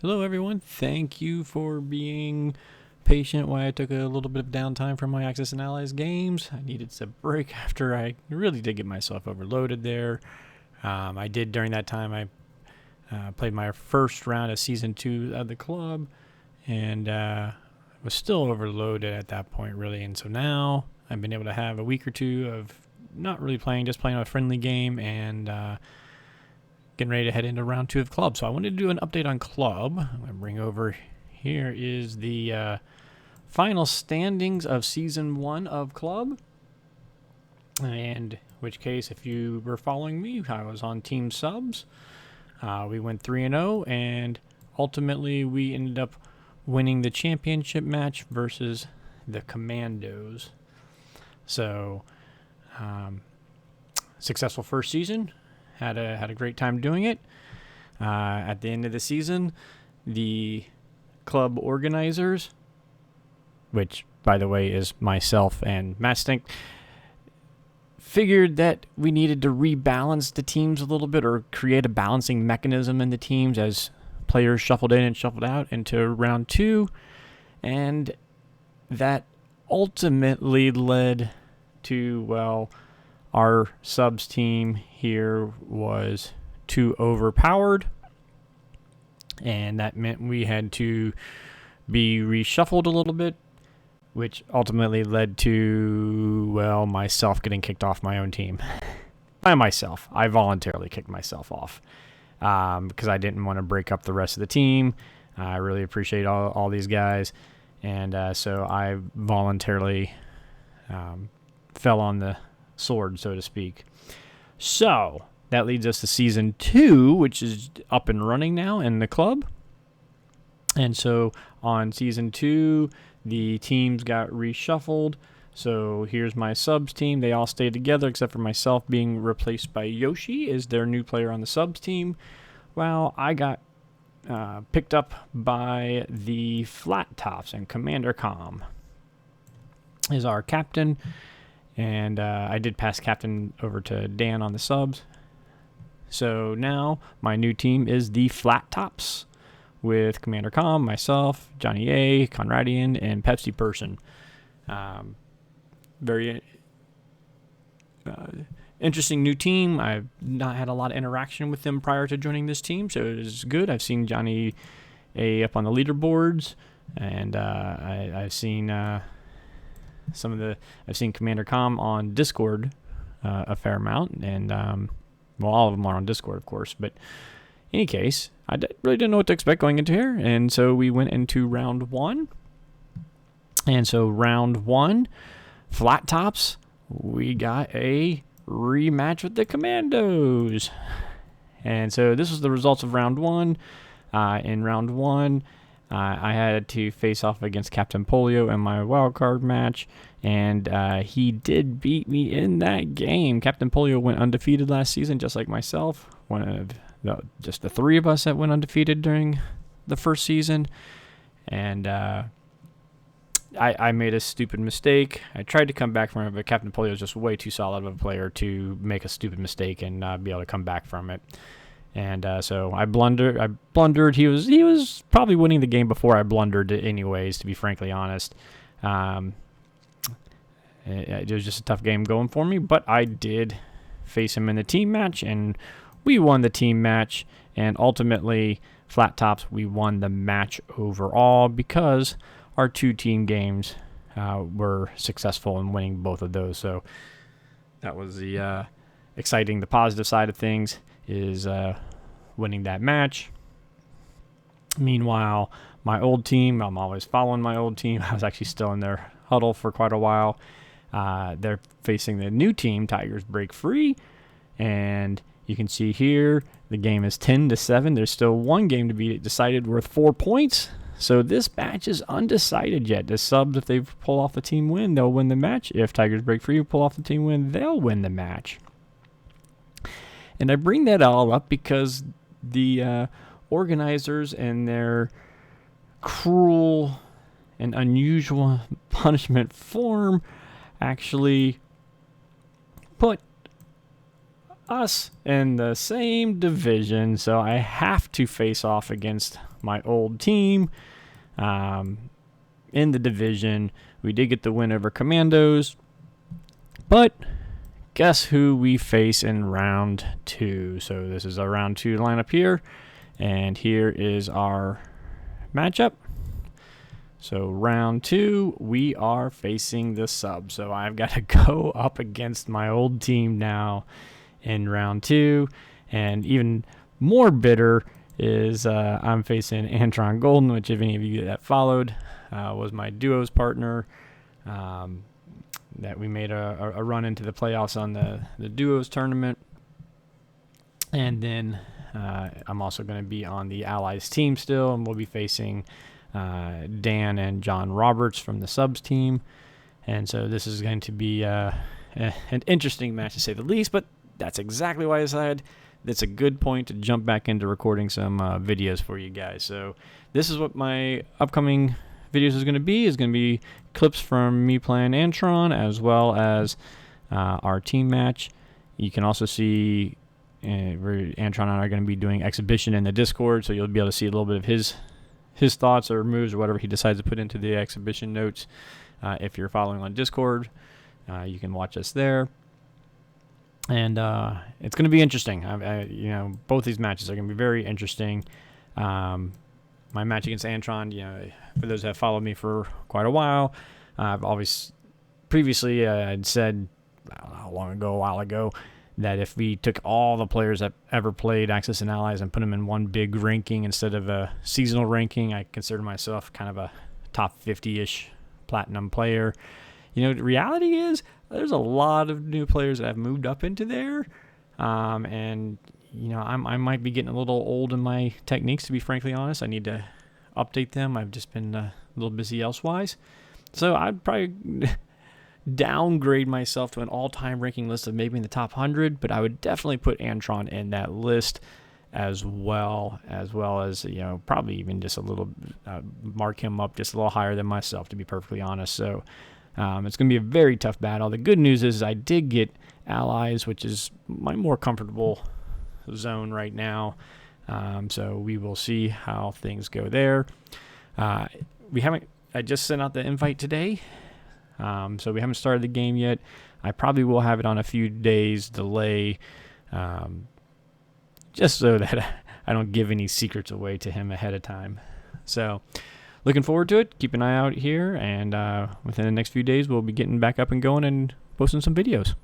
Hello, everyone. Thank you for being patient while I took a little bit of downtime from my Axis and Allies games. I needed some break after I really did get myself overloaded there. I did during that time. I played my first round of Season 2 of the club and was still overloaded at that point, really. And so now I've been able to have a week or two of not really playing, just playing a friendly game and getting ready to head into round 2 of club. So I wanted to do an update on club. I'm going to bring over here is the final standings of season 1 of club. And in which case, if you were following me, I was on team subs. We went 3-0, and ultimately we ended up winning the championship match versus the Commandos. So, successful first season. Had a great time doing it. At the end of the season, the club organizers, which, by the way, is myself and Matt Stink, figured that we needed to rebalance the teams a little bit or create a balancing mechanism in the teams as players shuffled in and shuffled out into round 2. And that ultimately led to, well, our subs team here was too overpowered, and that meant we had to be reshuffled a little bit, which ultimately led to, well, myself getting kicked off my own team. By myself. I voluntarily kicked myself off because I didn't want to break up the rest of the team. I really appreciate all these guys, and so I voluntarily fell on the sword, so to speak. So that leads us to season 2, which is up and running now in the club. And so on season 2, the teams got reshuffled. So here's my subs team. They all stayed together except for myself being replaced by Yoshi as their new player on the subs team. Well, I got picked up by the Flat Tops, and Commander Com is our captain. And I did pass captain over to Dan on the subs. So now my new team is the Flat Tops with Commander Com, myself, Johnny A, Conradian, and Pepsi Person. Very interesting new team. I've not had a lot of interaction with them prior to joining this team, so it is good. I've seen Johnny A up on the leaderboards, and I've seen I've seen Commander Com on Discord a fair amount, and well, all of them are on Discord, of course. But in any case, I really didn't know what to expect going into here, and so we went into round 1. And so round 1, Flat Tops, we got a rematch with the Commandos. And so this was the results of round 1. In round 1, I had to face off against Captain Polio in my wildcard match, and he did beat me in that game. Captain Polio went undefeated last season, just like myself. One of just the 3 of us that went undefeated during the first season. And I made a stupid mistake. I tried to come back from it, but Captain Polio was just way too solid of a player to make a stupid mistake and be able to come back from it. And so I blundered. He was probably winning the game before I blundered anyways, to be frankly honest. It was just a tough game going for me, but I did face him in the team match, and we won the team match. And ultimately, Flat Tops, we won the match overall because our 2 team games were successful in winning both of those. So that was the exciting. The positive side of things is winning that match. Meanwhile, my old team, I'm always following my old team. I was actually still in their huddle for quite a while. They're facing the new team, Tigers Break Free, and you can see here the game is 10-7. There's still one game to be decided worth 4 points. So this match is undecided yet. The subs, if they pull off the team win, they'll win the match. If Tigers Break Free pull off the team win, they'll win the match. And I bring that all up because the organizers and their cruel and unusual punishment form actually put us in the same division, so I have to face off against my old team in the division. We did get the win over Commandos, but guess who we face in round 2? So this is our round 2 lineup here, and here is our matchup. So round 2, we are facing the sub. So I've got to go up against my old team now in round 2. And even more bitter is I'm facing Antron Golden, which if any of you that followed was my duos partner. That we made a run into the playoffs on the duos tournament. And then I'm also going to be on the Allies team still, and we'll be facing Dan and John Roberts from the subs team. And so this is going to be an interesting match to say the least, but that's exactly why I decided it's a good point to jump back into recording some videos for you guys. So this is what my upcoming videos is going to be clips from me playing Antron, as well as our team match. You can also see Antron and I are going to be doing exhibition in the Discord, so you'll be able to see a little bit of his thoughts or moves or whatever he decides to put into the exhibition notes. If you're following on Discord, you can watch us there. And it's going to be interesting. Both these matches are going to be very interesting. My match against Antron, for those that have followed me for quite a while, I've always previously I'd said a while ago, that if we took all the players that ever played Axis and Allies and put them in one big ranking instead of a seasonal ranking, I consider myself kind of a top 50-ish platinum player. The reality is there's a lot of new players that have moved up into there, and I might be getting a little old in my techniques, to be frankly honest. I need to update them. I've just been a little busy elsewise. So I'd probably downgrade myself to an all-time ranking list of maybe in the top 100, but I would definitely put Antron in that list as well as probably even just a little mark him up just a little higher than myself, to be perfectly honest. So it's going to be a very tough battle. The good news is I did get Allies, which is my more comfortable zone right now. So we will see how things go there. I just sent out the invite today. So we haven't started the game yet. I probably will have it on a few days delay, just so that I don't give any secrets away to him ahead of time. So looking forward to it. Keep an eye out here, and within the next few days, we'll be getting back up and going and posting some videos.